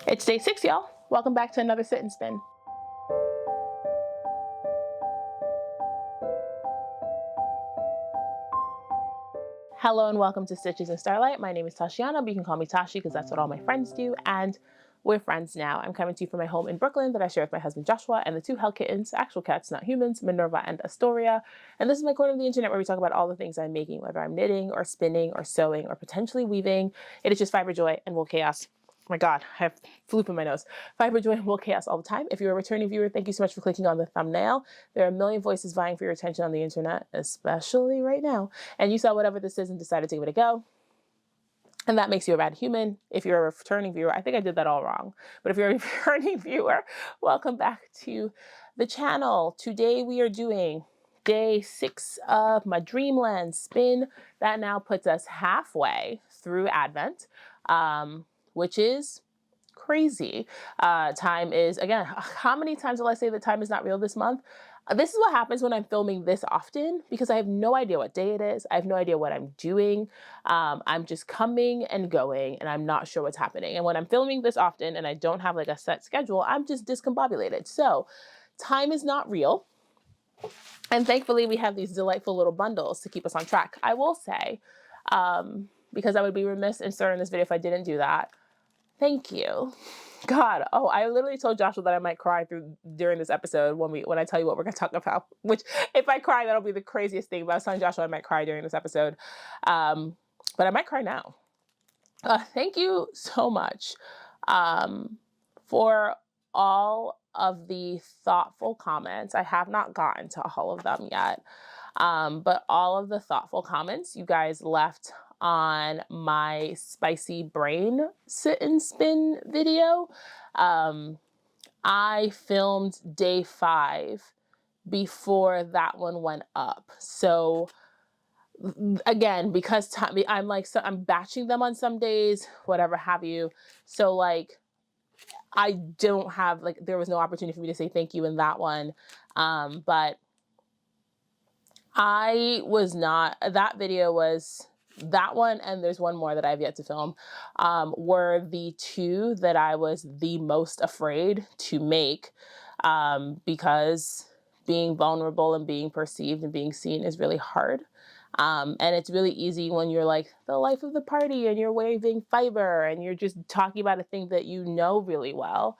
It's day 6, y'all. Welcome back to another sit and spin. Hello and welcome to Stitches and Starlight. My name is Tashiana, but you can call me Tashi because that's what all my friends do, and we're friends now. I'm coming to you from my home in Brooklyn that I share with my husband Joshua and the 2 hell kittens, actual cats, not humans, Minerva and Astoria. And this is my corner of the internet where we talk about all the things I'm making, whether I'm knitting or spinning or sewing or potentially weaving. It is just fiber joy and wool chaos. Oh my God, I have floop in my nose. Fiber joy and wool chaos all the time. If you're a returning viewer, thank you so much for clicking on the thumbnail. There are a million voices vying for your attention on the internet, especially right now. And you saw whatever this is and decided to give it a go. And that makes you a bad human. If you're a returning viewer, I think I did that all wrong. But if you're a returning viewer, welcome back to the channel. Today we are doing day 6 of my Dreamland spin. That now puts us halfway through Advent, which is crazy. Time is, again, how many times will I say that time is not real this month? This is what happens when I'm filming this often because I have no idea what day it is. I have no idea what I'm doing. I'm just coming and going and I'm not sure what's happening. And when I'm filming this often and I don't have like a set schedule, I'm just discombobulated. So time is not real. And thankfully we have these delightful little bundles to keep us on track. I will say, because I would be remiss in starting this video if I didn't do that. Thank you. God, oh, I literally told Joshua that I might cry during this episode when I tell you what we're gonna talk about. Which, if I cry, that'll be the craziest thing. But I was telling Joshua I might cry during this episode, but I might cry now. Thank you so much for all of the thoughtful comments. I have not gotten to all of them yet, but all of the thoughtful comments you guys left on my spicy brain sit and spin video. I filmed day 5 before that one went up. So again, because I'm batching them on some days, whatever have you. So like, I don't have, like, there was no opportunity for me to say thank you in that one. But I was not, that video was, that one and there's one more that I've yet to film, were the 2 that I was the most afraid to make, because being vulnerable and being perceived and being seen is really hard. And it's really easy when you're like the life of the party and you're waving fiber and you're just talking about a thing that you know really well.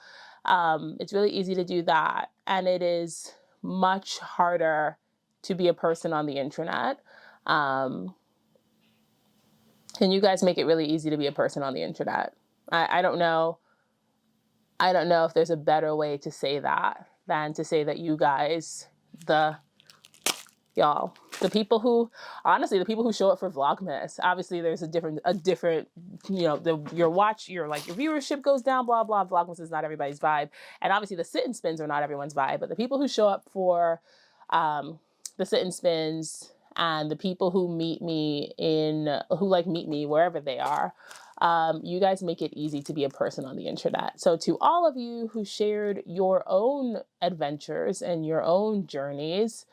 It's really easy to do that. And it is much harder to be a person on the internet. And you guys make it really easy to be a person on the internet. I don't know if there's a better way to say that than to say that you guys, y'all, the people who, honestly, the people who show up for Vlogmas, obviously there's a different, you know, your viewership goes down, blah, blah. Vlogmas is not everybody's vibe. And obviously the sit and spins are not everyone's vibe, but the people who show up for the sit and spins and the people who meet me meet me wherever they are, you guys make it easy to be a person on the internet. So to all of you who shared your own adventures and your own journeys,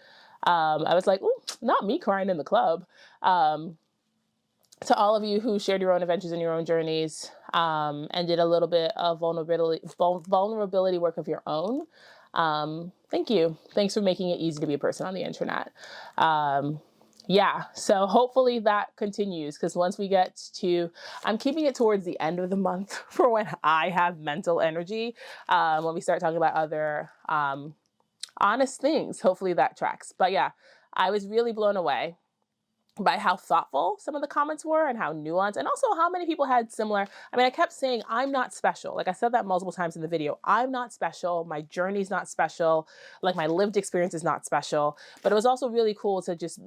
I was like, ooh, not me crying in the club. To all of you who shared your own adventures and your own journeys, and did a little bit of vulnerability work of your own, thank you. Thanks for making it easy to be a person on the internet. Yeah, so hopefully that continues, because once we get to, I'm keeping it towards the end of the month for when I have mental energy, when we start talking about other honest things. Hopefully that tracks. But yeah, I was really blown away by how thoughtful some of the comments were and how nuanced, and also how many people had similar. I mean, I kept saying, I'm not special. Like I said that multiple times in the video. I'm not special. My journey's not special. Like my lived experience is not special. But it was also really cool to just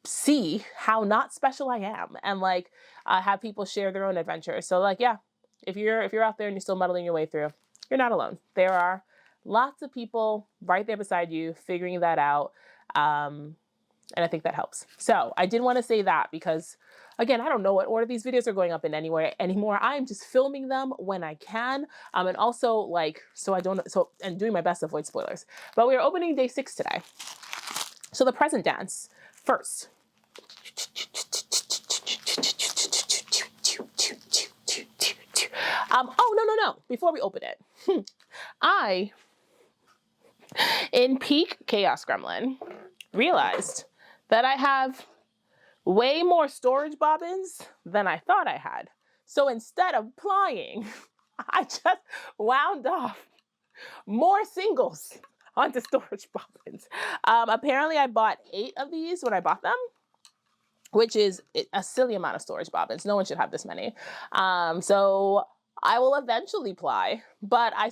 see how not special I am, and like have people share their own adventures. So like, yeah, if you're out there and you're still muddling your way through, you're not alone. There are lots of people right there beside you figuring that out. And I think that helps. So I did want to say that because, again, I don't know what order these videos are going up in anymore. I am just filming them when I can. And also like, and doing my best to avoid spoilers. But we are opening day 6 today. So the present dance first. Oh, no. Before we open it, in peak Chaos Gremlin, realized that I have way more storage bobbins than I thought I had. So instead of plying, I just wound off more singles onto storage bobbins. Apparently I bought 8 of these when I bought them, which is a silly amount of storage bobbins. No one should have this many. So I will eventually ply, but I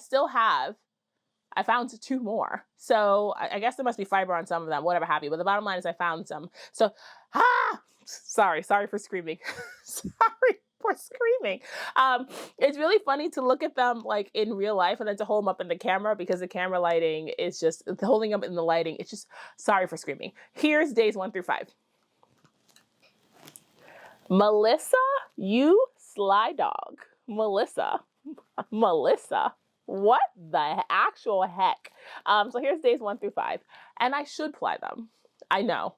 found 2 more. So I guess there must be fiber on some of them, whatever have you. But the bottom line is I found some. So, sorry for screaming. Sorry for screaming. It's really funny to look at them like in real life and then to hold them up in the camera because the camera lighting is just, holding them in the lighting, it's just, sorry for screaming. Here's days 1 through 5. Melissa, you sly dog. Melissa. What the actual heck? So here's days 1 through 5. And I should ply them. I know.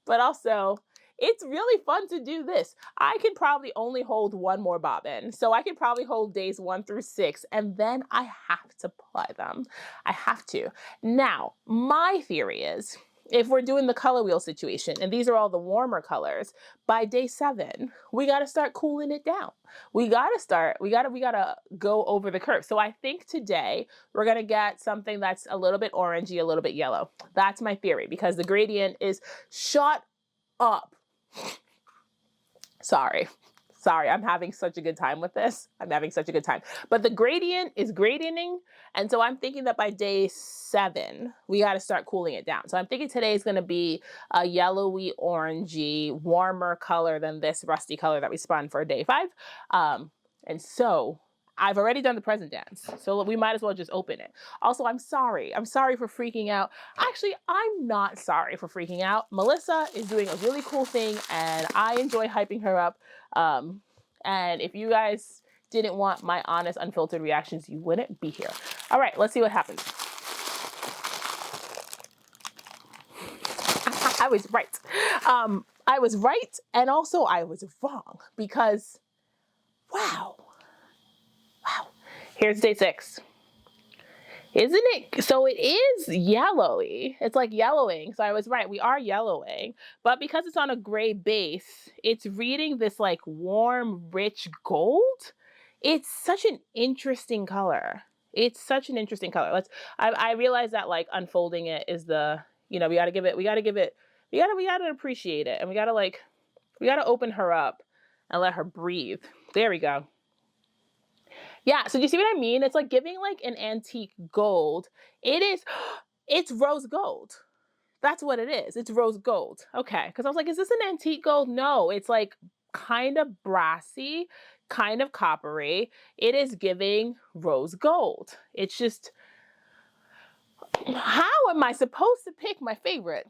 But also, it's really fun to do this. I can probably only hold 1 more bobbin. So I can probably hold days 1 through 6, and then I have to ply them. I have to. Now, my theory is, if we're doing the color wheel situation, and these are all the warmer colors, by day 7, we got to start cooling it down. We got to go over the curve. So I think today we're going to get something that's a little bit orangey, a little bit yellow. That's my theory, because the gradient is shut up. Sorry, I'm having such a good time with this. But the gradient is gradienting. And so I'm thinking that by day 7, we got to start cooling it down. So I'm thinking today is going to be a yellowy, orangey, warmer color than this rusty color that we spun for day 5. And so I've already done the present dance, so we might as well just open it. Also, I'm sorry for freaking out. Actually, I'm not sorry for freaking out. Melissa is doing a really cool thing, and I enjoy hyping her up. And if you guys didn't want my honest, unfiltered reactions, you wouldn't be here. All right, let's see what happens. I was right. And also I was wrong, because wow. Here's day 6. Isn't it? So it is yellowy. It's like yellowing. So I was right. We are yellowing. But because it's on a gray base, it's reading this like warm, rich gold. It's such an interesting color. I realize that like unfolding it is we gotta appreciate it. And we gotta open her up and let her breathe. There we go. Yeah, so do you see what I mean? It's like giving like an antique gold. It's rose gold. That's what it is. It's rose gold. Okay, because I was like, is this an antique gold? No, it's like kind of brassy, kind of coppery. It is giving rose gold. It's just, how am I supposed to pick my favorite?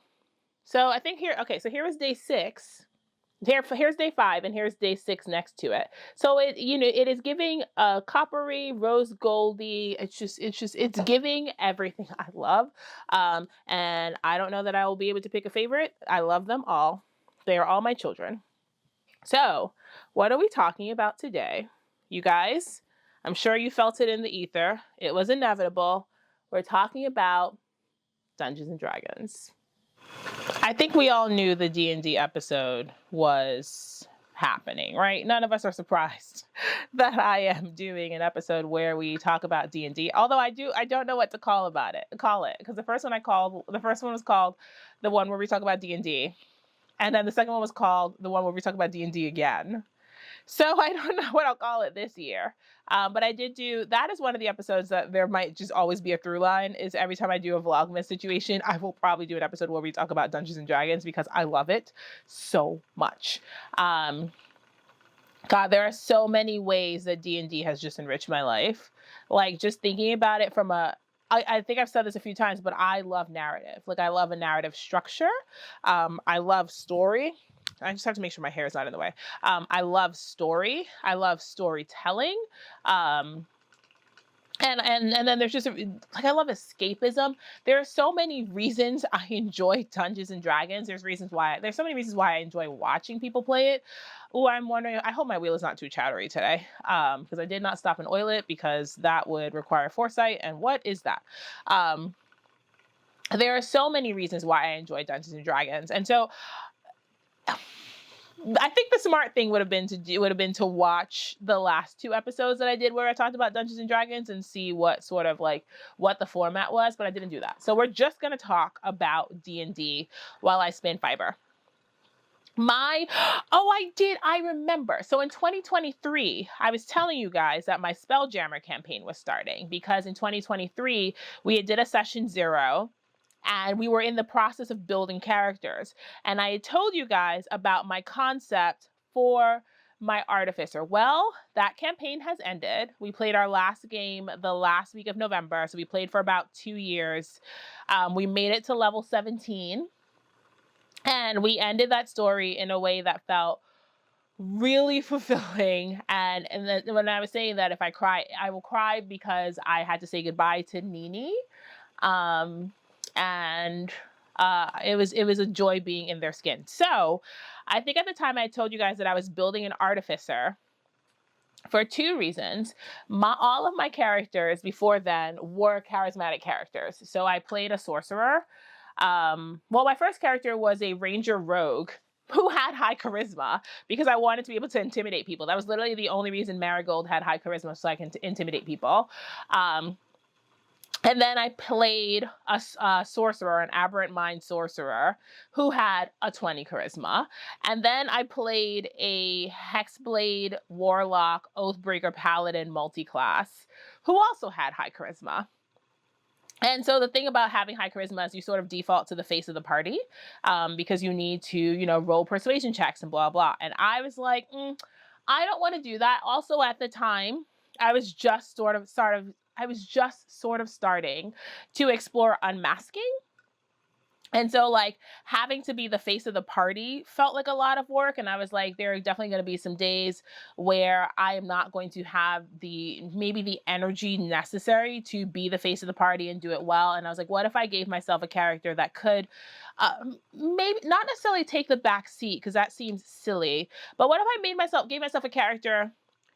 So I think here is day 6. Here's day 5, and here's day 6 next to it. So it is giving a coppery, rose goldy. It's giving everything I love. And I don't know that I will be able to pick a favorite. I love them all. They are all my children. So what are we talking about today? You guys, I'm sure you felt it in the ether. It was inevitable. We're talking about Dungeons and Dragons. I think we all knew the D&D episode was happening, right? None of us are surprised that I am doing an episode where we talk about D&D. Although I don't know what to call it, because the first one was called the one where we talk about D&D, and then the second one was called the one where we talk about D&D again. So I don't know what I'll call it this year. But I did do, that is one of the episodes that there might just always be a through line, is every time I do a Vlogmas situation, I will probably do an episode where we talk about Dungeons and Dragons, because I love it so much. God, there are so many ways that D&D has just enriched my life. Like, just thinking about it from I think I've said this a few times, but I love narrative. Like, I love a narrative structure. I love story. I just have to make sure my hair is not in the way. I love story. I love storytelling. And then there's just I love escapism. There are so many reasons I enjoy Dungeons and Dragons. There's so many reasons why I enjoy watching people play it. Oh, I'm wondering, I hope my wheel is not too chattery today, because I did not stop and oil it, because that would require foresight. And what is that? There are so many reasons why I enjoy Dungeons and Dragons. And so I think the smart thing would have been to watch the last 2 episodes that I did where I talked about Dungeons and Dragons and see what sort of like what the format was, but I didn't do that. So we're just going to talk about D&D while I spin fiber. I remember. So in 2023, I was telling you guys that my Spelljammer campaign was starting, because in 2023, we did a session 0 and we were in the process of building characters. And I had told you guys about my concept for my artificer. Well, that campaign has ended. We played our last game the last week of November. So we played for about 2 years. We made it to level 17. And we ended that story in a way that felt really fulfilling. And then when I was saying that if I cry, I will cry, because I had to say goodbye to Nini. And it was a joy being in their skin. So I think at the time I told you guys that I was building an artificer for 2 reasons. All of my characters before then were charismatic characters. So I played a sorcerer. My first character was a ranger rogue who had high charisma, because I wanted to be able to intimidate people. That was literally the only reason Marigold had high charisma, so I can intimidate people. And then I played a sorcerer, an aberrant mind sorcerer, who had a 20 charisma. And then I played a hexblade warlock oathbreaker paladin multi-class, who also had high charisma. And so the thing about having high charisma is you sort of default to the face of the party, because you need to, roll persuasion checks and blah, blah. And I was like, I don't want to do that. Also, at the time, I was just sort of starting to explore unmasking. And so like having to be the face of the party felt like a lot of work. And I was like, there are definitely going to be some days where I am not going to have maybe the energy necessary to be the face of the party and do it well. And I was like, what if I gave myself a character that could maybe not necessarily take the back seat, because that seems silly, but what if I gave myself a character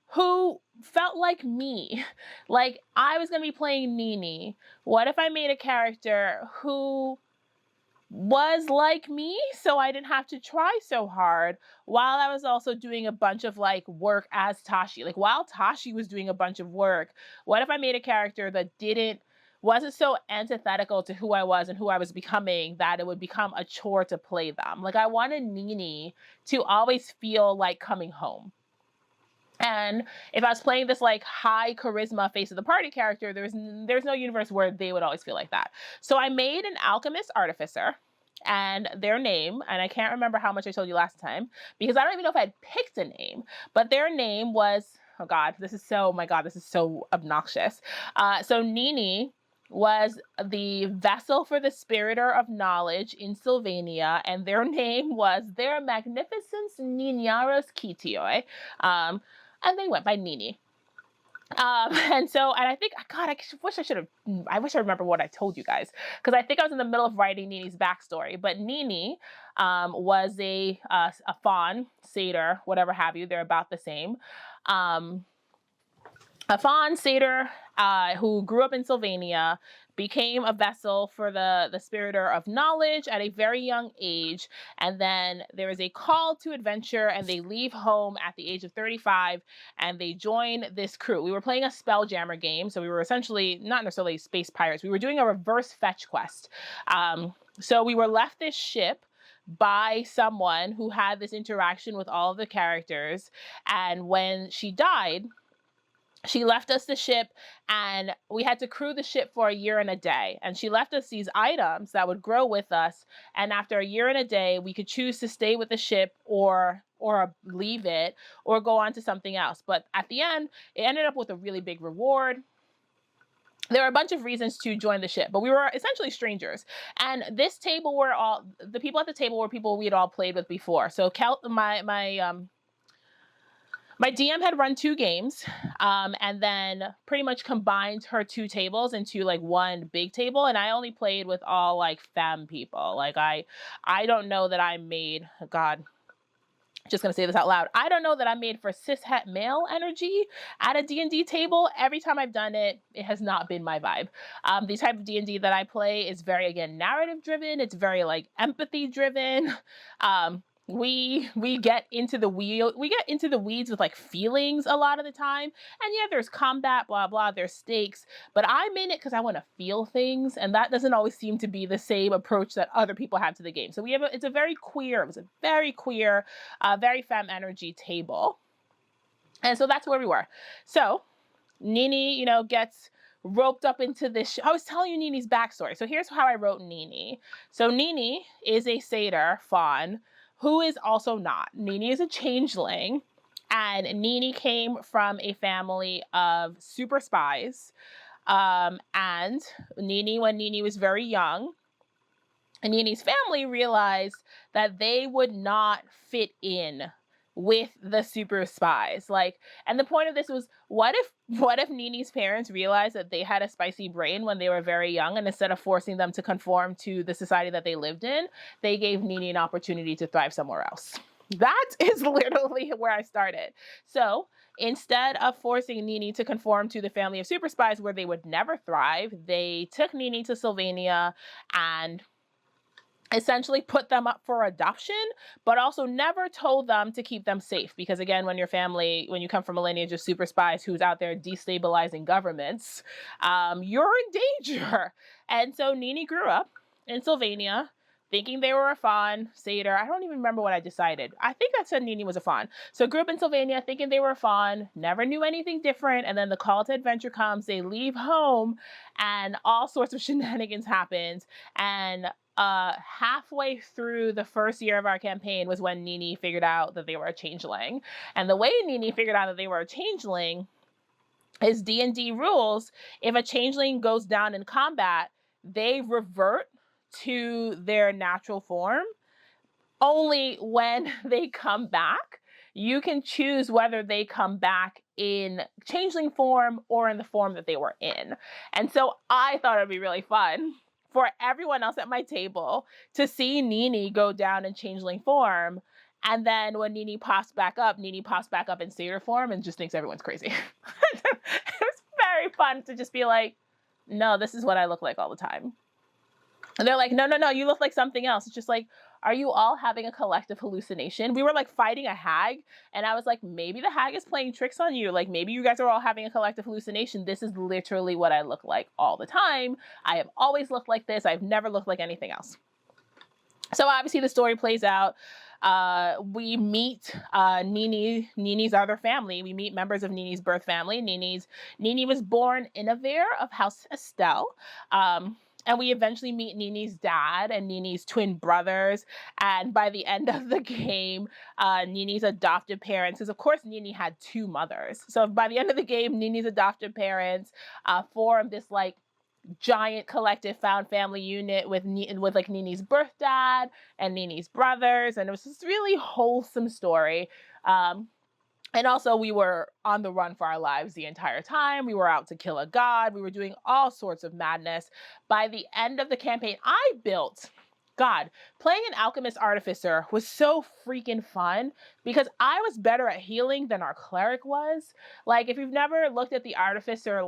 who felt like me? Like I was going to be playing Nini. What if I made a character who was like me, so I didn't have to try so hard, while I was also doing a bunch of like work as Tazhi? Like while Tazhi was doing a bunch of work, what if I made a character that wasn't so antithetical to who I was and who I was becoming that it would become a chore to play them? Like I wanted Nini to always feel like coming home. And if I was playing this like high charisma face of the party character, there's no universe where they would always feel like that. So I made an alchemist artificer, and their name, and I can't remember how much I told you last time, because I don't even know if I had picked a name, but their name was, oh God, this is so obnoxious. So Nini was the vessel for the spiritor of knowledge in Sylvania, and their name was Their Magnificence Ninaros Kitioi. And they went by Nini. And I think, God, I wish I remember what I told you guys, because I think I was in the middle of writing Nini's backstory. But Nini was a fawn, satyr, whatever have you. They're about the same. A fawn satyr who grew up in Sylvania, became a vessel for the spiritor of knowledge at a very young age. And then there is a call to adventure, and they leave home at the age of 35, and they join this crew. We were playing a Spelljammer game, so we were essentially not necessarily space pirates. We were doing a reverse fetch quest. So we were left this ship by someone who had this interaction with all of the characters. And when she died, she left us the ship, and we had to crew the ship for a year and a day. And she left us these items that would grow with us. And after a year and a day, we could choose to stay with the ship or leave it or go on to something else. But at the end, it ended up with a really big reward. There were a bunch of reasons to join the ship, but we were essentially strangers. And this table the people at the table were people we had all played with before. So my DM had run 2 games, and then pretty much combined her 2 tables into like one big table. And I only played with all like femme people. Like I don't know that I made, God, Just gonna say this out loud. I don't know that I'm made for cishet male energy at a D&D table. Every time I've done it, it has not been my vibe. The type of D&D that I play is very, again, narrative driven. It's very like empathy driven. We get into the weeds with like feelings a lot of the time. And yeah, there's combat, blah blah, there's stakes, but I'm in it because I want to feel things, and that doesn't always seem to be the same approach that other people have to the game. So it's a very queer, very femme energy table. And so that's where we were. So Nini, gets roped up into this. I was telling you Nini's backstory. So here's how I wrote Nini. So Nini is a satyr faun who is also not. Nini is a changeling. And Nini came from a family of super spies. And Nini, when Nini was very young, Nini's family realized that they would not fit in with the super spies. And the point of this was, what if Nini's parents realized that they had a spicy brain when they were very young, and instead of forcing them to conform to the society that they lived in, they gave Nini an opportunity to thrive somewhere else. That is literally where I started. So instead of forcing Nini to conform to the family of super spies where they would never thrive, they took Nini to Sylvania and essentially put them up for adoption, but also never told them to keep them safe. Because again, when you come from a lineage of super spies who's out there destabilizing governments, you're in danger. And so Nini grew up in Sylvania thinking they were a faun, satyr. I don't even remember what I decided. I think that said Nini was a faun. So grew up in Sylvania thinking they were a faun, never knew anything different. And then the call to adventure comes, they leave home, and all sorts of shenanigans happens. And halfway through the first year of our campaign was when Nini figured out that they were a changeling. And the way Nini figured out that they were a changeling is D&D rules. If a changeling goes down in combat, they revert to their natural form. Only when they come back, you can choose whether they come back in changeling form or in the form that they were in. And so I thought it'd be really fun for everyone else at my table to see Nini go down in changeling form. And then when Nini pops back up in satyr form and just thinks everyone's crazy. It was very fun to just be like, no, this is what I look like all the time. And they're like, no, you look like something else. It's just like, are you all having a collective hallucination? We were like fighting a hag, and I was like, maybe the hag is playing tricks on you. Like, maybe you guys are all having a collective hallucination. This is literally what I look like all the time. I have always looked like this. I've never looked like anything else. So obviously the story plays out. We meet Nini's other family. We meet members of Nini's birth family. Nini was born in Avere of House Estelle. And we eventually meet Nini's dad and Nini's twin brothers. And by the end of the game, Nini's adopted parents, because of course Nini had two mothers. So by the end of the game, Nini's adopted parents formed this like giant collective found family unit with like Nini's birth dad and Nini's brothers. And it was this really wholesome story. And also we were on the run for our lives the entire time. We were out to kill a god. We were doing all sorts of madness. By the end of the campaign, playing an alchemist artificer was so freaking fun because I was better at healing than our cleric was. Like, if you've never looked at the artificer,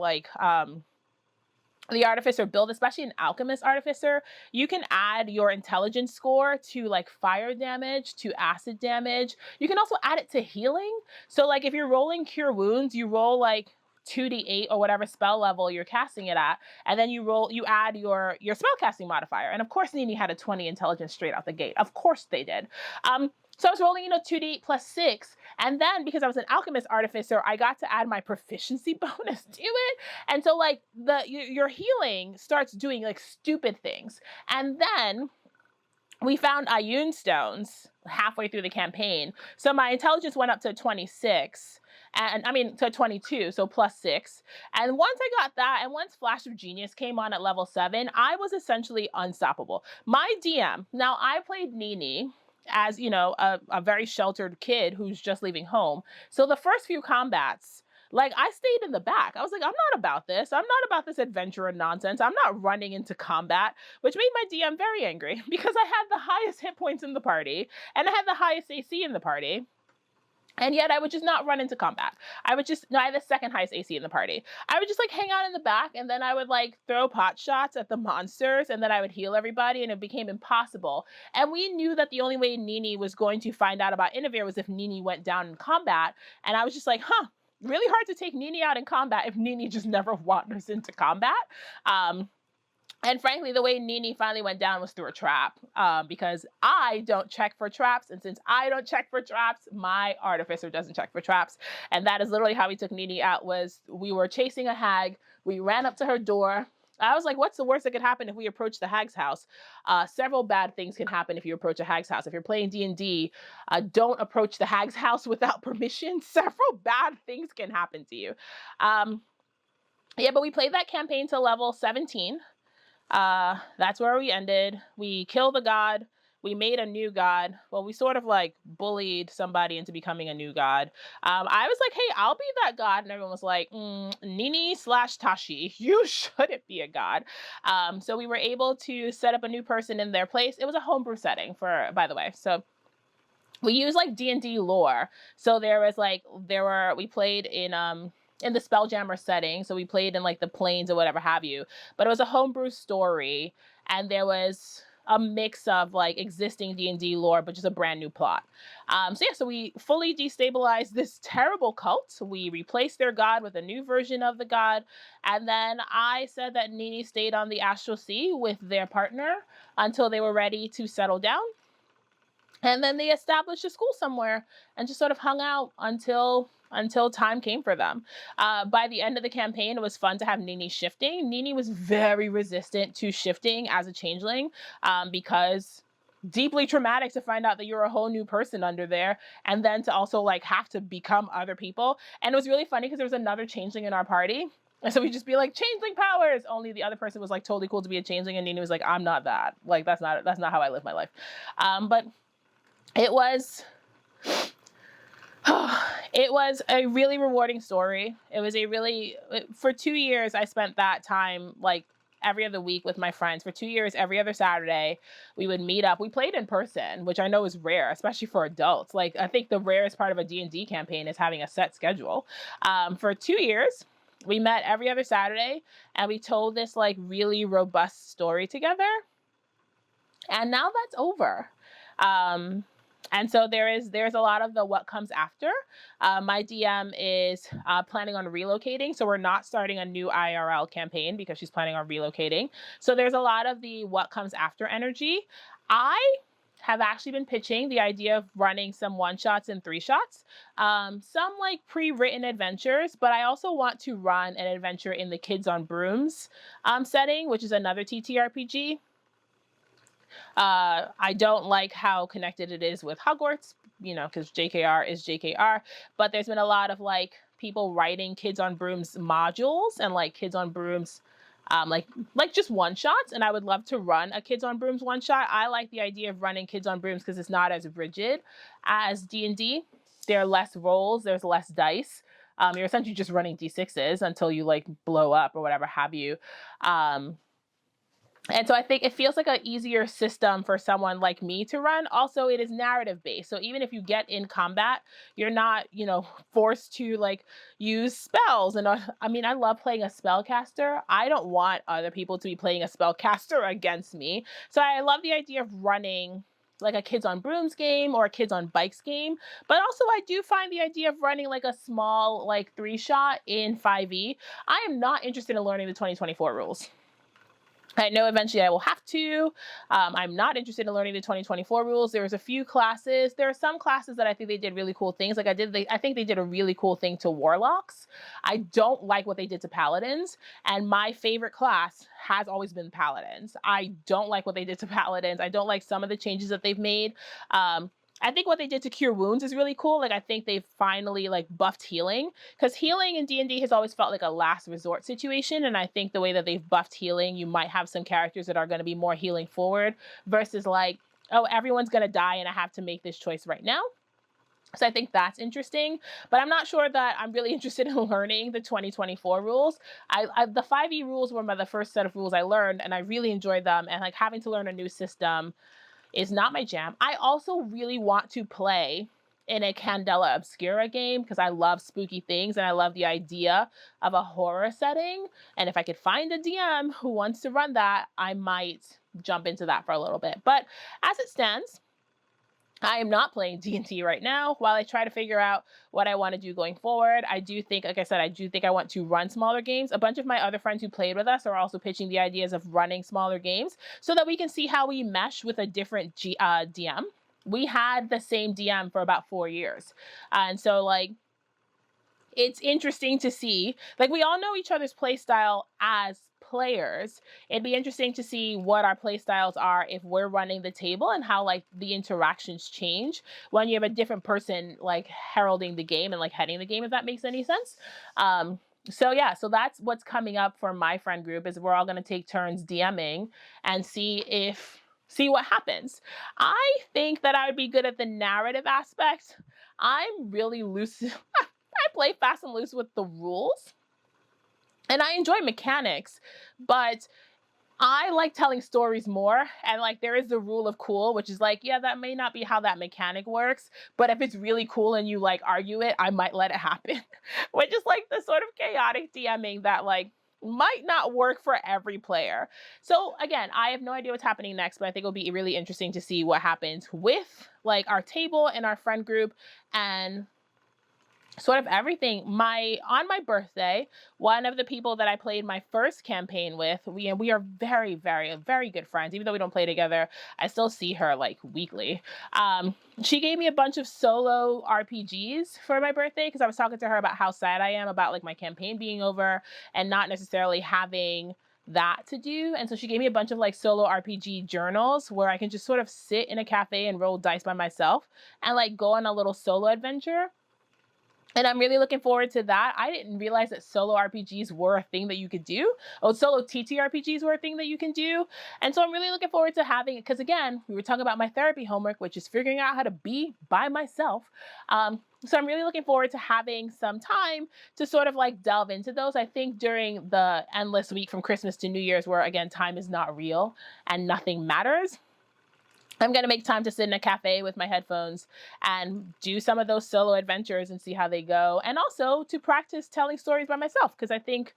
the artificer build, especially an alchemist artificer, you can add your intelligence score to like fire damage, to acid damage. You can also add it to healing. So like if you're rolling cure wounds, you roll like 2d8 or whatever spell level you're casting it at, and then you add your spellcasting modifier. And of course Nini had a 20 intelligence straight out the gate. Of course they did. So I was rolling, 2d8 plus 6. And then because I was an alchemist artificer, I got to add my proficiency bonus to it. And so like your healing starts doing like stupid things. And then we found Ioun stones halfway through the campaign. So my intelligence went up to 26. To 22, so plus 6. And once I got that, and once Flash of Genius came on at level 7, I was essentially unstoppable. My DM, now I played Nini as, a very sheltered kid who's just leaving home. So the first few combats, Like, I stayed in the back. I was like, I'm not about this. I'm not about this adventure and nonsense. I'm not running into combat, which made my DM very angry because I had the highest hit points in the party and I had the highest AC in the party. And yet I would just not run into combat. I had the second highest AC in the party. I would just like hang out in the back, and then I would like throw pot shots at the monsters, and then I would heal everybody, and it became impossible. And we knew that the only way Nini was going to find out about Innovare was if Nini went down in combat. And I was just like, really hard to take Nini out in combat if Nini just never wanders into combat. And frankly, the way Nini finally went down was through a trap, because I don't check for traps. And since I don't check for traps, my artificer doesn't check for traps. And that is literally how we took Nini out. Was we were chasing a hag. We ran up to her door. I was like, what's the worst that could happen if we approach the hag's house? Several bad things can happen if you approach a hag's house. If you're playing D&D, don't approach the hag's house without permission. Several bad things can happen to you. Yeah, but we played that campaign to level 17. That's where we ended. We killed the god. We made a new god. Well, we sort of like bullied somebody into becoming a new god. I was like, hey, I'll be that god. And everyone was like, Nini/Tazhi, you shouldn't be a god. So we were able to set up a new person in their place. It was a homebrew setting by the way. So we use like D&D lore. So we played in the Spelljammer setting. So we played in like the plains or whatever have you, but it was a homebrew story, and there was a mix of like existing D&D lore, but just a brand new plot. So we fully destabilized this terrible cult. We replaced their god with a new version of the god. And then I said that Nini stayed on the Astral Sea with their partner until they were ready to settle down. And then they established a school somewhere and just sort of hung out until time came for them. By the end of the campaign, it was fun to have Nini shifting. Nini was very resistant to shifting as a changeling, because deeply traumatic to find out that you're a whole new person under there, and then to also like have to become other people. And it was really funny because there was another changeling in our party. And so we'd just be like, changeling powers. Only the other person was like totally cool to be a changeling, and Nini was like, I'm not that. Like, that's not how I live my life. But it was a really rewarding story. It was for 2 years, I spent that time like every other week with my friends. For 2 years, every other Saturday, we would meet up. We played in person, which I know is rare, especially for adults. Like, I think the rarest part of a D&D campaign is having a set schedule. For 2 years, we met every other Saturday, and we told this like really robust story together. And now that's over. And so there's a lot of the what comes after. My DM is planning on relocating. So we're not starting a new IRL campaign because she's planning on relocating. So there's a lot of the what comes after energy. I have actually been pitching the idea of running some one-shots and three-shots, some like pre-written adventures, but I also want to run an adventure in the Kids on Brooms setting, which is another TTRPG. I don't like how connected it is with Hogwarts, because JKR is JKR, but there's been a lot of like people writing Kids on Brooms modules and like Kids on Brooms, like just one shots. And I would love to run a Kids on Brooms one shot. I like the idea of running Kids on Brooms because it's not as rigid as D&D. There are less rolls, there's less dice. You're essentially just running D6s until you like blow up or whatever have you. And so I think it feels like an easier system for someone like me to run. Also, it is narrative based. So even if you get in combat, you're not, forced to like use spells. And I love playing a spellcaster. I don't want other people to be playing a spellcaster against me. So I love the idea of running like a Kids on Brooms game or a Kids on Bikes game. But also I do find the idea of running like a small like 3-shot in 5e. I am not interested in learning the 2024 rules. I know eventually I will have to. I'm not interested in learning the 2024 rules. There's a few classes. There are some classes that I think they did really cool things. Like I think they did a really cool thing to warlocks. I don't like what they did to paladins. And my favorite class has always been paladins. I don't like what they did to paladins. I don't like some of the changes that they've made. I think what they did to cure wounds is really cool. Like, I think they've finally like buffed healing, because healing in D&D has always felt like a last resort situation. And I think the way that they've buffed healing, you might have some characters that are going to be more healing forward versus like, oh, everyone's going to die and I have to make this choice right now. So I think that's interesting, but I'm not sure that I'm really interested in learning the 2024 rules. The 5e rules were the first set of rules I learned, and I really enjoyed them. And like having to learn a new system is not my jam. I also really want to play in a Candela Obscura game because I love spooky things and I love the idea of a horror setting. And if I could find a DM who wants to run that, I might jump into that for a little bit. But as it stands, I am not playing D&D right now while I try to figure out what I want to do going forward. I do think, like I said, I do think I want to run smaller games. A bunch of my other friends who played with us are also pitching the ideas of running smaller games so that we can see how we mesh with a different DM. We had the same DM for about 4 years. And so like, it's interesting to see, like we all know each other's play style as players. It'd be interesting to see what our play styles are if we're running the table and how like the interactions change when you have a different person like heralding the game and like heading the game, if that makes any sense. So yeah, so that's what's coming up for my friend group is we're all going to take turns DMing and see what happens. I think that I would be good at the narrative aspect. I'm really loose. I play fast and loose with the rules and I enjoy mechanics, but I like telling stories more. And like there is the rule of cool, which is like, yeah, that may not be how that mechanic works, but if it's really cool and you like argue it, I might let it happen, which is like the sort of chaotic DMing that like might not work for every player. So again, I have no idea what's happening next, but I think it'll be really interesting to see what happens with like our table and our friend group and sort of everything. On my birthday, one of the people that I played my first campaign with, we are very, very, very good friends. Even though we don't play together, I still see her like weekly. She gave me a bunch of solo RPGs for my birthday because I was talking to her about how sad I am about like my campaign being over and not necessarily having that to do. And so she gave me a bunch of like solo RPG journals where I can just sort of sit in a cafe and roll dice by myself and like go on a little solo adventure. And I'm really looking forward to that. I didn't realize that solo RPGs were a thing that you could do. Oh, solo TTRPGs were a thing that you can do. And so I'm really looking forward to having it. Because again, we were talking about my therapy homework, which is figuring out how to be by myself. So I'm really looking forward to having some time to sort of like delve into those. I think during the endless week from Christmas to New Year's, where again, time is not real and nothing matters, I'm going to make time to sit in a cafe with my headphones and do some of those solo adventures and see how they go. And also to practice telling stories by myself. Because I think,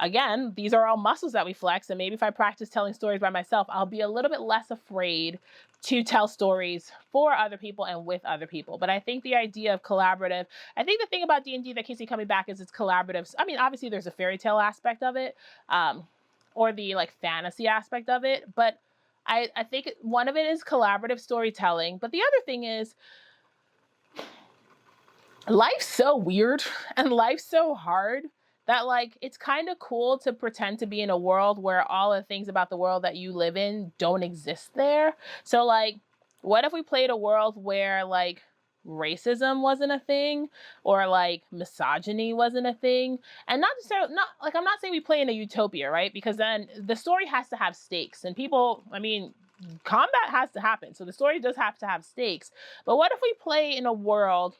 again, these are all muscles that we flex. And maybe if I practice telling stories by myself, I'll be a little bit less afraid to tell stories for other people and with other people. But I think the idea of collaborative, I think the thing about D&D that keeps me coming back is it's collaborative. I mean, obviously there's a fairy tale aspect of it, or the like fantasy aspect of it. But I think one of it is collaborative storytelling. But the other thing is life's so weird and life's so hard that like it's kind of cool to pretend to be in a world where all the things about the world that you live in don't exist there. So like, what if we played a world where like racism wasn't a thing or like misogyny wasn't a thing? And not necessarily, not like, I'm not saying we play in a utopia, right? Because then the story has to have stakes and people, I mean, combat has to happen. So the story does have to have stakes. But what if we play in a world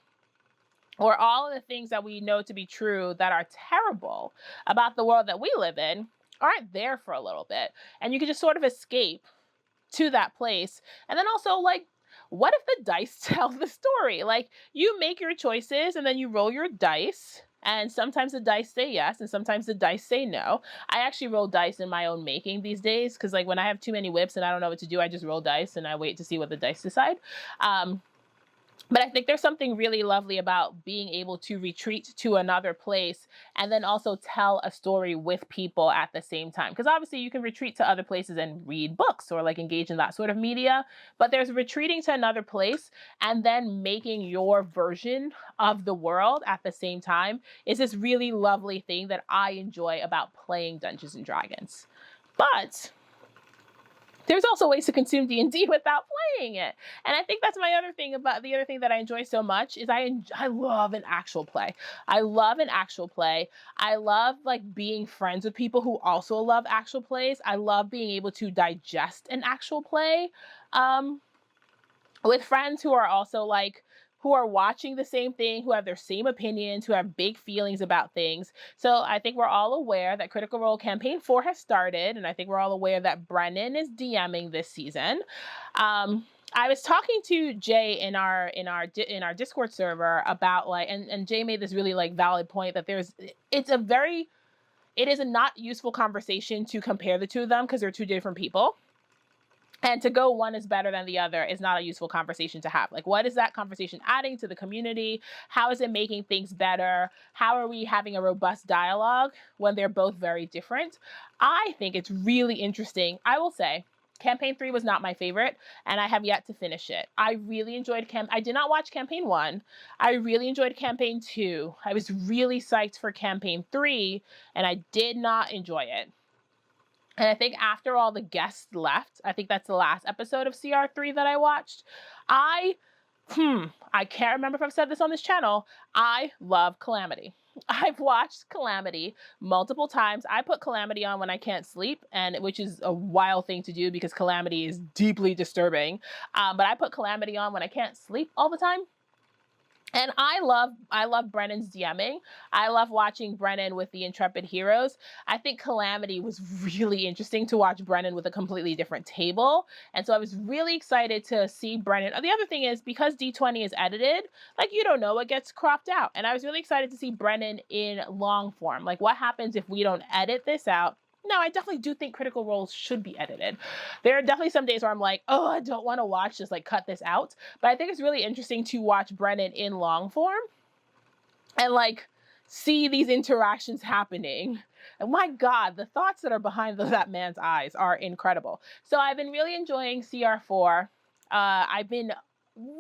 or all of the things that we know to be true that are terrible about the world that we live in aren't there for a little bit? And you can just sort of escape to that place. And then also, like, what if the dice tell the story? Like, you make your choices and then you roll your dice. And sometimes the dice say yes, and sometimes the dice say no. I actually roll dice in my own making these days because, like, when I have too many whips and I don't know what to do, I just roll dice and I wait to see what the dice decide. But I think there's something really lovely about being able to retreat to another place and then also tell a story with people at the same time. Because obviously you can retreat to other places and read books or like engage in that sort of media, but there's retreating to another place and then making your version of the world at the same time is this really lovely thing that I enjoy about playing Dungeons and Dragons. But there's also ways to consume D&D without playing it. And I think that's my other thing about the other thing that I enjoy so much is I love an actual play. I love an actual play. I love like being friends with people who also love actual plays. I love being able to digest an actual play with friends who are also like who are watching the same thing, who have their same opinions, who have big feelings about things. So I think we're all aware that Critical Role Campaign 4 has started, and I think we're all aware that Brennan is DMing this season. I was talking to Jay in our Discord server about like, and Jay made this really like valid point that it is a not useful conversation to compare the two of them because they're two different people. And to go one is better than the other is not a useful conversation to have. Like, what is that conversation adding to the community? How is it making things better? How are we having a robust dialogue when they're both very different? I think it's really interesting. I will say, Campaign 3 was not my favorite, and I have yet to finish it. I really enjoyed I did not watch Campaign 1. I really enjoyed Campaign 2. I was really psyched for Campaign 3, and I did not enjoy it. And I think after all the guests left, I think that's the last episode of CR3 that I watched. I can't remember if I've said this on this channel. I love Calamity. I've watched Calamity multiple times. I put Calamity on when I can't sleep, which is a wild thing to do because Calamity is deeply disturbing. But I put Calamity on when I can't sleep all the time. And I love Brennan's DMing. I love watching Brennan with the Intrepid Heroes. I think Calamity was really interesting to watch Brennan with a completely different table. And so I was really excited to see Brennan. The other thing is because D20 is edited, like you don't know what gets cropped out. And I was really excited to see Brennan in long form. Like what happens if we don't edit this out? No, I definitely do think Critical Roles should be edited. There are definitely some days where I'm like, oh, I don't want to watch this, like cut this out. But I think it's really interesting to watch Brennan in long form and like see these interactions happening. And my God, the thoughts that are behind that man's eyes are incredible. So I've been really enjoying CR4. I've been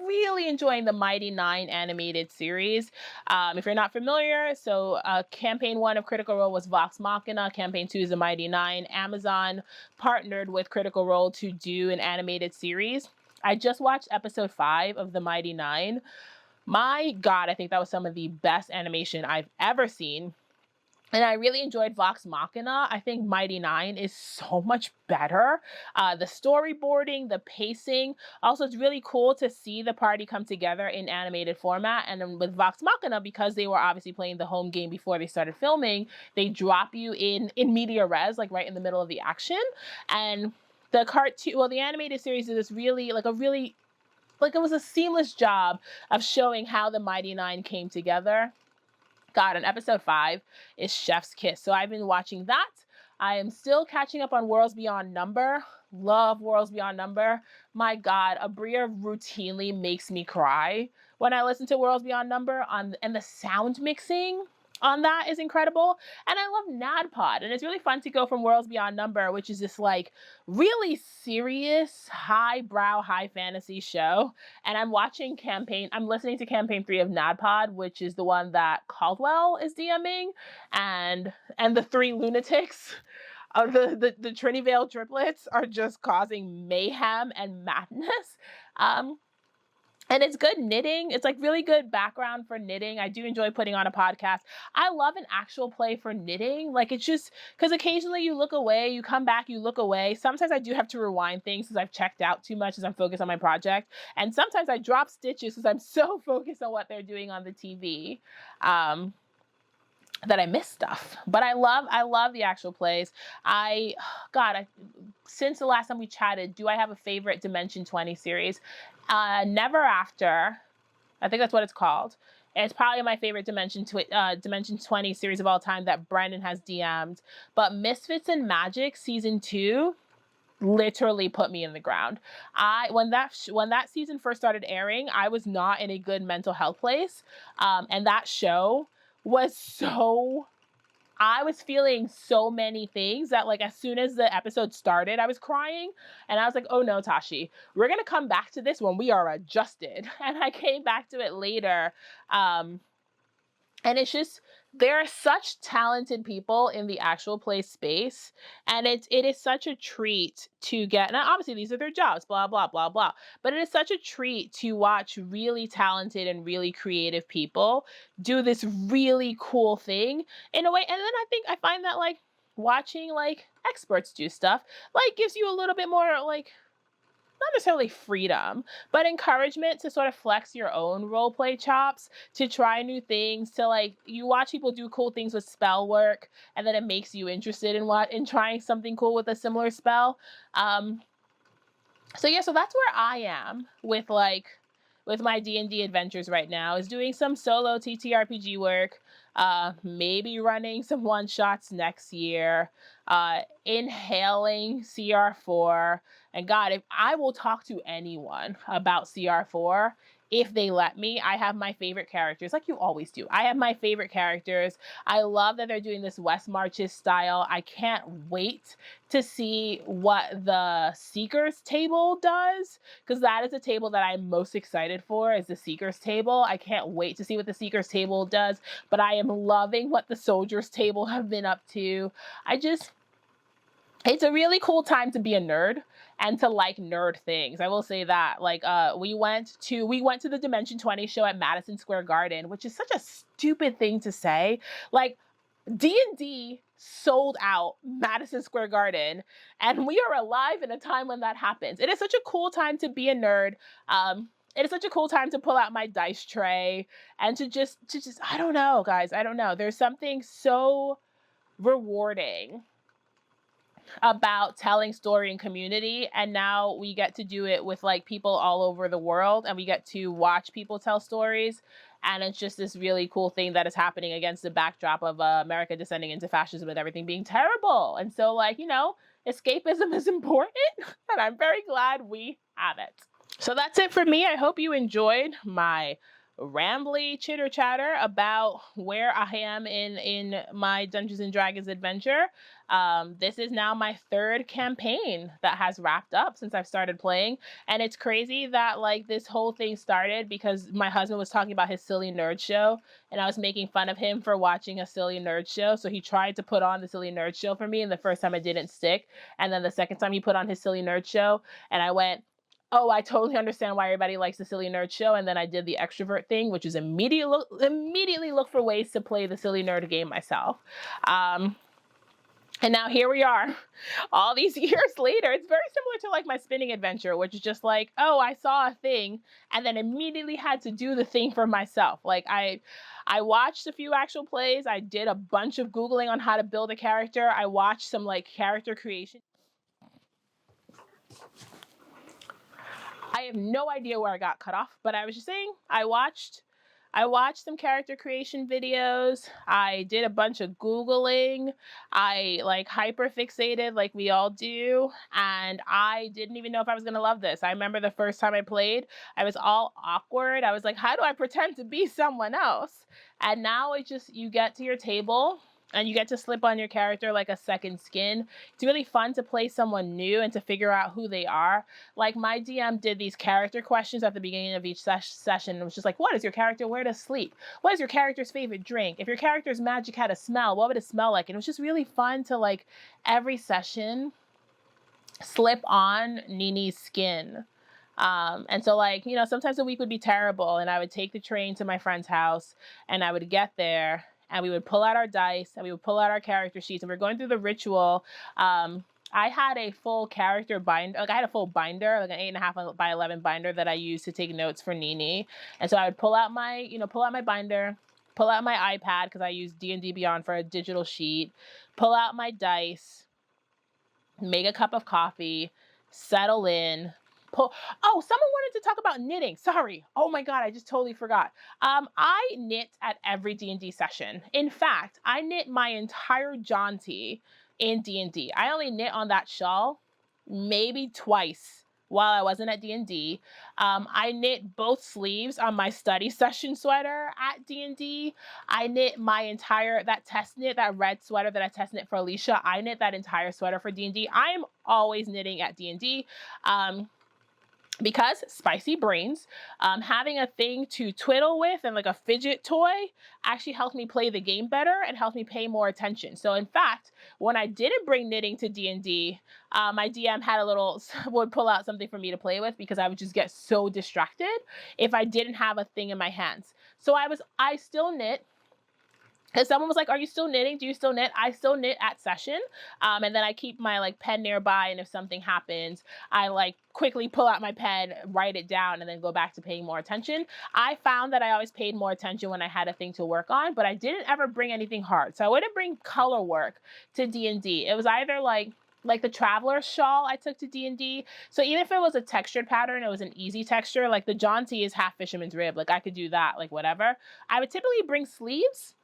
really enjoying the Mighty Nine animated series. If you're not familiar, so Campaign 1 of Critical Role was Vox Machina. Campaign 2 is the Mighty Nine. Amazon partnered with Critical Role to do an animated series. I just watched episode 5 of the Mighty Nine. My God, I think that was some of the best animation I've ever seen. And I really enjoyed Vox Machina. I think Mighty Nine is so much better. The storyboarding, the pacing. Also, it's really cool to see the party come together in animated format. And then with Vox Machina, because they were obviously playing the home game before they started filming, they drop you in media res, like right in the middle of the action. And the the animated series is this really, it was a seamless job of showing how the Mighty Nine came together. God, and episode 5 is Chef's Kiss. So I've been watching that. I am still catching up on Worlds Beyond Number. Love Worlds Beyond Number. My God, Abria routinely makes me cry when I listen to Worlds Beyond Number and the sound mixing on that is incredible. And I love NADPOD. And it's really fun to go from Worlds Beyond Number, which is this like really serious, highbrow, high fantasy show. And I'm listening to Campaign 3 of NADPOD, which is the one that Caldwell is DMing, and the three lunatics of the Trinivale triplets are just causing mayhem and madness. And it's good knitting. It's like really good background for knitting. I do enjoy putting on a podcast. I love an actual play for knitting. Like it's just, because occasionally you look away, you come back, you look away. Sometimes I do have to rewind things because I've checked out too much as I'm focused on my project. And sometimes I drop stitches because I'm so focused on what they're doing on the TV. That I miss stuff. But I love the actual plays. Since the last time we chatted, do I have a favorite Dimension 20 series? Never After. I think that's what it's called. And it's probably my favorite Dimension 20 series of all time that Brendan has DM'd. But Misfits and Magic season 2 literally put me in the ground. When that season first started airing, I was not in a good mental health place. And that show was I was feeling so many things that like as soon as the episode started, I was crying and I was like, oh no, Tashi, we're going to come back to this when we are adjusted. And I came back to it later. And it's just, there are such talented people in the actual play space. And it is such a treat to get, now obviously these are their jobs, blah, blah, blah, blah. But it is such a treat to watch really talented and really creative people do this really cool thing in a way. And then I find that like watching like experts do stuff, like gives you a little bit more like, not necessarily freedom, but encouragement to sort of flex your own role play chops, to try new things, to like you watch people do cool things with spell work, and then it makes you interested in trying something cool with a similar spell. Um, so yeah, so that's where I am with my D&D adventures right now, is doing some solo TTRPG work, maybe running some one shots next year, inhaling CR4. And God, if I will talk to anyone about CR4 if they let me. I have my favorite characters, like you always do. I have my favorite characters. I love that they're doing this West Marches style. I can't wait to see what the Seekers table does, because that is a table that I'm most excited for, is the Seekers table. I can't wait to see what the Seekers table does, but I am loving what the Soldiers table have been up to. It's a really cool time to be a nerd and to like nerd things. I will say that. Like we went to the Dimension 20 show at Madison Square Garden, which is such a stupid thing to say. Like D&D sold out Madison Square Garden, and we are alive in a time when that happens. It is such a cool time to be a nerd. It is such a cool time to pull out my dice tray and to just I don't know, guys. I don't know. There's something so rewarding about telling story in community, and now we get to do it with like people all over the world, and we get to watch people tell stories, and it's just this really cool thing that is happening against the backdrop of America descending into fascism and everything being terrible. And so like, escapism is important, and I'm very glad we have it. So that's it for me. I hope you enjoyed my rambly chitter chatter about where I am in my Dungeons and Dragons adventure. This is now my third campaign that has wrapped up since I've started playing, and it's crazy that like this whole thing started because my husband was talking about his silly nerd show, and I was making fun of him for watching a silly nerd show. So he tried to put on the silly nerd show for me, and the first time it didn't stick, and then the second time he put on his silly nerd show, and I went, oh, I totally understand why everybody likes the silly nerd show. And then I did the extrovert thing, which is immediately look for ways to play the silly nerd game myself. And now here we are, all these years later. It's very similar to like my spinning adventure, which is just like, oh, I saw a thing and then immediately had to do the thing for myself. Like I watched a few actual plays. I did a bunch of Googling on how to build a character. I watched some like character creation. I have no idea where I got cut off, but I was just saying I watched some character creation videos. I did a bunch of Googling. I like hyper fixated like we all do. And I didn't even know if I was going to love this. I remember the first time I played, I was all awkward. I was like, how do I pretend to be someone else? And now it's just, you get to your table and you get to slip on your character like a second skin. It's really fun to play someone new and to figure out who they are. Like my DM did these character questions at the beginning of each session. It was just like, what is your character wear to sleep? What is your character's favorite drink? If your character's magic had a smell, what would it smell like? And it was just really fun to like every session slip on Nini's skin. And so like, sometimes the week would be terrible and I would take the train to my friend's house and I would get there and we would pull out our dice and we would pull out our character sheets and we're going through the ritual. I had a full character binder, like I had a full binder, like an 8.5 by 11 binder that I used to take notes for Nini. And so I would pull out my binder, pull out my iPad because I use D&D Beyond for a digital sheet, pull out my dice, make a cup of coffee, settle in. Oh, someone wanted to talk about knitting. Sorry. Oh my God, I just totally forgot. I knit at every D&D session. In fact, I knit my entire jaunty in D&D. I only knit on that shawl maybe twice while I wasn't at D&D. I knit both sleeves on my study session sweater at D&D. I knit that red sweater that I test knit for Alicia. I knit that entire sweater for D&D. I am always knitting at D&D. Because spicy brains, having a thing to twiddle with and like a fidget toy actually helped me play the game better and helped me pay more attention. So in fact, when I didn't bring knitting to D&D, my DM would pull out something for me to play with because I would just get so distracted if I didn't have a thing in my hands. So I still knit. And someone was like, "Are you still knitting? Do you still knit?" I still knit at session. And then I keep my like pen nearby. And if something happens, I like quickly pull out my pen, write it down, and then go back to paying more attention. I found that I always paid more attention when I had a thing to work on, but I didn't ever bring anything hard. So I wouldn't bring color work to D&D. It was either like the traveler shawl I took to D&D. So even if it was a textured pattern, it was an easy texture. Like the jaunty is half fisherman's rib. Like I could do that, like whatever. I would typically bring sleeves,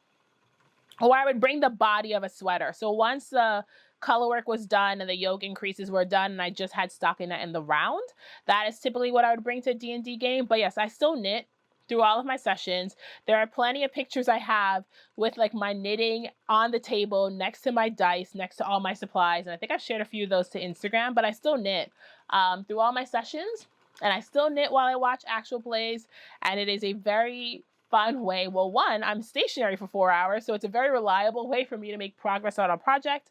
or I would bring the body of a sweater. So once the color work was done and the yoke increases were done and I just had stockinette in the round, that is typically what I would bring to a D&D game. But yes, I still knit through all of my sessions. There are plenty of pictures I have with like my knitting on the table next to my dice, next to all my supplies. And I think I've shared a few of those to Instagram, but I still knit through all my sessions. And I still knit while I watch actual plays. And it is a very fun way. Well, one, I'm stationary for 4 hours, so it's a very reliable way for me to make progress on a project.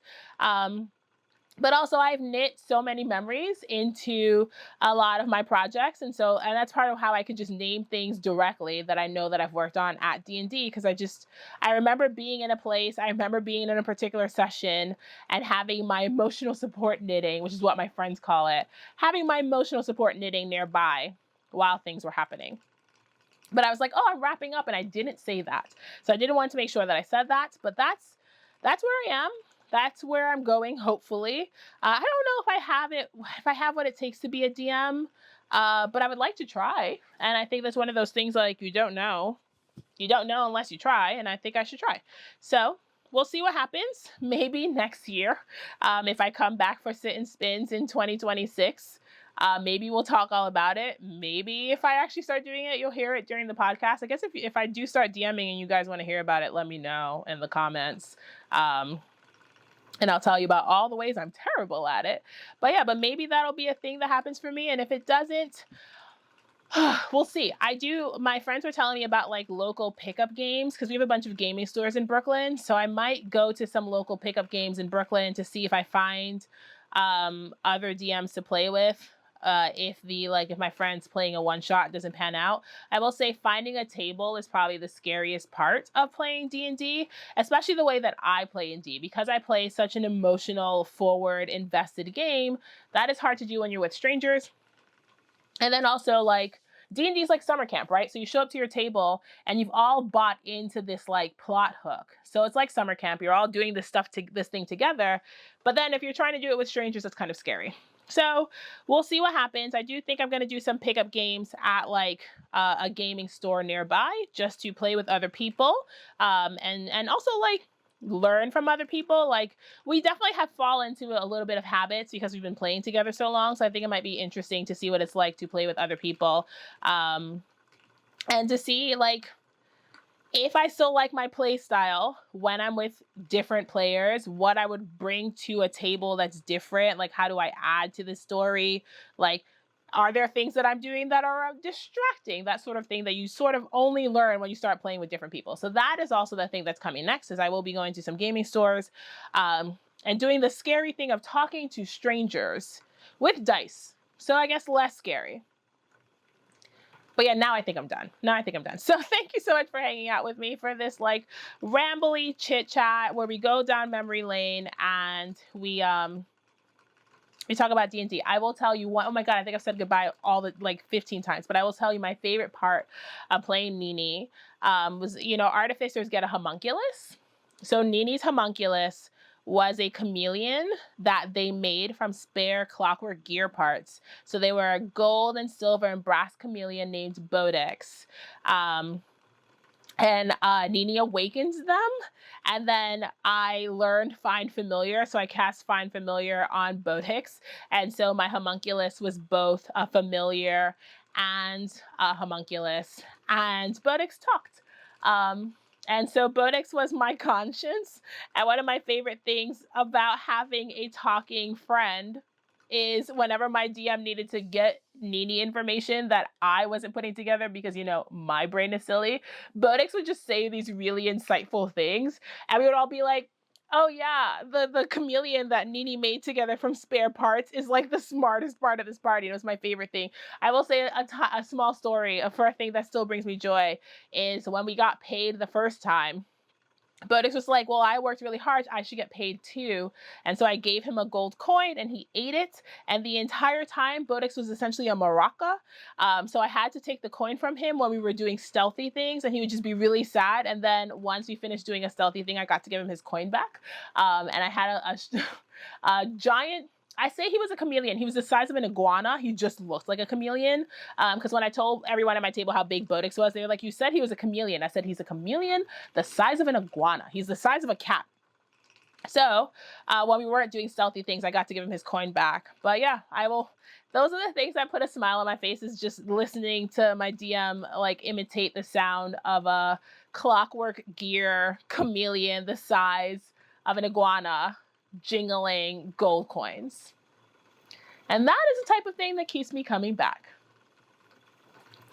But also I've knit so many memories into a lot of my projects. And that's part of how I can just name things directly that I know that I've worked on at D&D, because I remember being in a place, I remember being in a particular session and having my emotional support knitting, which is what my friends call it, having my emotional support knitting nearby while things were happening. But I was like, oh, I'm wrapping up, and I didn't say that. So I didn't want to make sure that I said that, but that's where I am. That's where I'm going, hopefully. I don't know if I have what it takes to be a DM, but I would like to try. And I think that's one of those things like you don't know. You don't know unless you try, and I think I should try. So we'll see what happens. Maybe next year, if I come back for Sit and Spins in 2026. Maybe we'll talk all about it. Maybe if I actually start doing it, you'll hear it during the podcast. I guess if I do start DMing and you guys want to hear about it, let me know in the comments. And I'll tell you about all the ways I'm terrible at it. But yeah, but maybe that'll be a thing that happens for me. And if it doesn't, we'll see. My friends were telling me about like local pickup games, because we have a bunch of gaming stores in Brooklyn. So I might go to some local pickup games in Brooklyn to see if I find other DMs to play with. If my friend's playing a one shot doesn't pan out. I will say finding a table is probably the scariest part of playing D&D, especially the way that I play in D, because I play such an emotional, forward, invested game. That is hard to do when you're with strangers. And then also like D&D is like summer camp, right? So you show up to your table and you've all bought into this like plot hook. So it's like summer camp. You're all doing this thing together. But then if you're trying to do it with strangers, it's kind of scary. So we'll see what happens. I do think I'm going to do some pickup games at like a gaming store nearby just to play with other people. And also like learn from other people. Like we definitely have fallen into a little bit of habits because we've been playing together so long. So I think it might be interesting to see what it's like to play with other people. And to see like if I still like my play style when I'm with different players, what I would bring to a table that's different. Like how do I add to the story? Like are there things that I'm doing that are distracting? That sort of thing that you sort of only learn when you start playing with different people. So that is also the thing that's coming next, is I will be going to some gaming stores and doing the scary thing of talking to strangers with dice. So I guess less scary. But yeah, now I think I'm done. So thank you so much for hanging out with me for this like rambly chit chat where we go down memory lane and we talk about D&D. I will tell you one, oh my God, I think I've said goodbye all the like 15 times, but I will tell you my favorite part of playing Nini was, artificers get a homunculus. So Nini's homunculus was a chameleon that they made from spare clockwork gear parts. So they were a gold and silver and brass chameleon named Bodex. And Nini awakens them, and then I learned Find Familiar, so I cast Find Familiar on Bodex, and so my homunculus was both a familiar and a homunculus, and Bodex talked. And so Bodex was my conscience, and one of my favorite things about having a talking friend is whenever my DM needed to get Nini information that I wasn't putting together because, my brain is silly, Bodex would just say these really insightful things. And we would all be like, oh yeah, the chameleon that Nini made together from spare parts is like the smartest part of this party. It was my favorite thing. I will say a small story for a thing that still brings me joy is when we got paid the first time. Bodix was like, well, I worked really hard. I should get paid too. And so I gave him a gold coin and he ate it. And the entire time, Bodix was essentially a maraca. So I had to take the coin from him when we were doing stealthy things, and he would just be really sad. And then once we finished doing a stealthy thing, I got to give him his coin back. And I had a giant, I say he was a chameleon. He was the size of an iguana. He just looked like a chameleon. Because when I told everyone at my table how big Bodix was, they were like, you said he was a chameleon. I said, he's a chameleon the size of an iguana. He's the size of a cat. So when we weren't doing stealthy things, I got to give him his coin back. But yeah, those are the things that put a smile on my face, is just listening to my DM like imitate the sound of a clockwork gear chameleon the size of an iguana jingling gold coins. And that is the type of thing that keeps me coming back.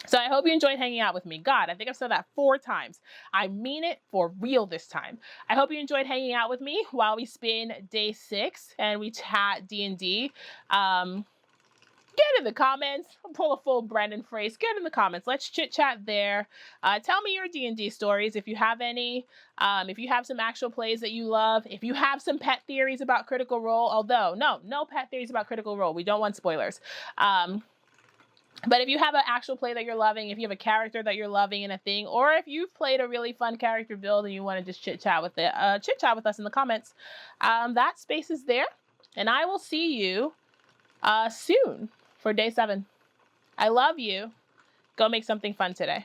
So I hope you enjoyed hanging out with me. God, I think I've said that 4 times. I mean it for real this time. I hope you enjoyed hanging out with me while we spin day 6 and we chat D&D. Get in the comments. I'll pull a full Brandon phrase. Get in the comments. Let's chit chat there. Tell me your D&D stories if you have any. If you have some actual plays that you love. If you have some pet theories about Critical Role. Although, no pet theories about Critical Role. We don't want spoilers. But if you have an actual play that you're loving, if you have a character that you're loving in a thing, or if you've played a really fun character build and you want to just chit chat with us in the comments, that space is there. And I will see you soon for day 7. I love you. Go make something fun today.